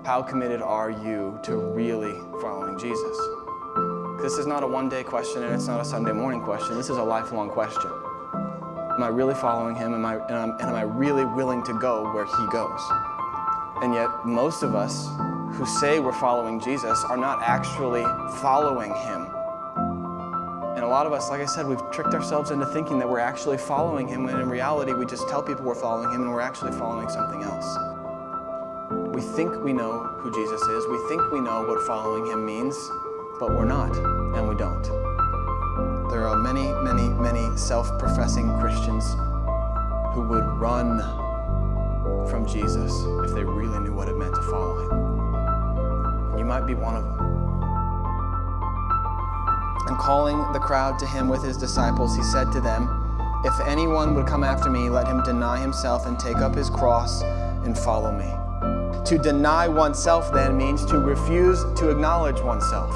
How committed are you to really following Jesus? This is not a one-day question, and it's not a Sunday morning question. This is a lifelong question. Am I really following him? Am I really willing to go where he goes? And yet, most of us who say we're following Jesus are not actually following him. And a lot of us, like I said, we've tricked ourselves into thinking that we're actually following him, when in reality, we just tell people we're following him and we're actually following something else. We think we know who Jesus is. We think we know what following him means, but we're not, and we don't. There are many, many, many self-professing Christians who would run from Jesus if they really knew what it meant to follow him. You might be one of them. And calling the crowd to him with his disciples, he said to them, "If anyone would come after me, let him deny himself and take up his cross and follow me." To deny oneself then means to refuse to acknowledge oneself,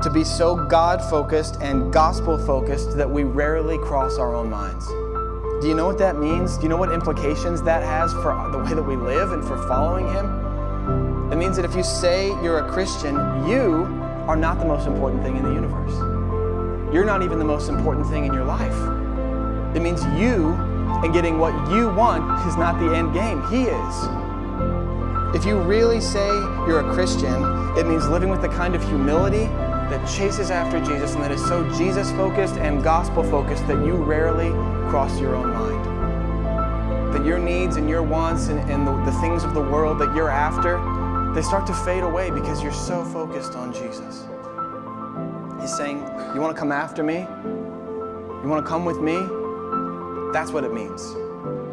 to be so God-focused and gospel-focused that we rarely cross our own minds. Do you know what that means? Do you know what implications that has for the way that we live and for following him? It means that if you say you're a Christian, you are not the most important thing in the universe. You're not even the most important thing in your life. It means you and getting what you want is not the end game. He is. If you really say you're a Christian, it means living with the kind of humility that chases after Jesus and that is so Jesus-focused and gospel-focused that you rarely cross your own mind. That your needs and your wants and the things of the world that you're after, they start to fade away because you're so focused on Jesus. He's saying, you want to come after me? You want to come with me? That's what it means.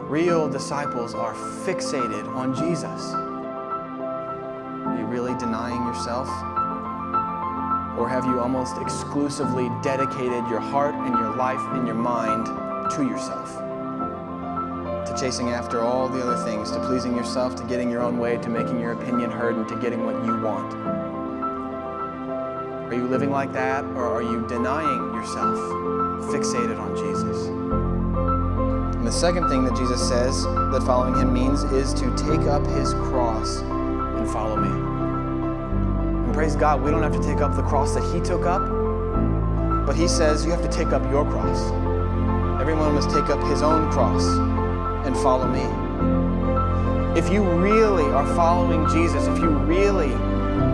Real disciples are fixated on Jesus. Are you really denying yourself? Or have you almost exclusively dedicated your heart and your life and your mind to yourself? To chasing after all the other things, to pleasing yourself, to getting your own way, to making your opinion heard, and to getting what you want. Are you living like that, or are you denying yourself, fixated on Jesus? And the second thing that Jesus says that following him means is to take up his cross and follow me. And praise God, we don't have to take up the cross that he took up, but he says you have to take up your cross. Everyone must take up his own cross and follow me. If you really are following Jesus, if you really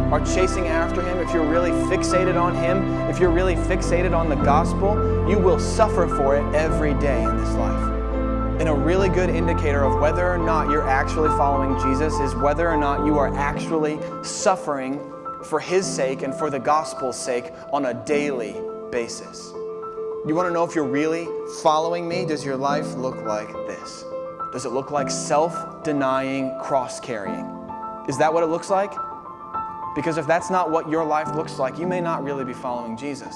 are chasing after him, if you're really fixated on him, if you're really fixated on the gospel, you will suffer for it every day in this life. And a really good indicator of whether or not you're actually following Jesus is whether or not you are actually suffering for his sake and for the gospel's sake on a daily basis. You want to know if you're really following me? Does your life look like this? Does it look like self-denying cross-carrying? Is that what it looks like? Because if that's not what your life looks like, you may not really be following Jesus.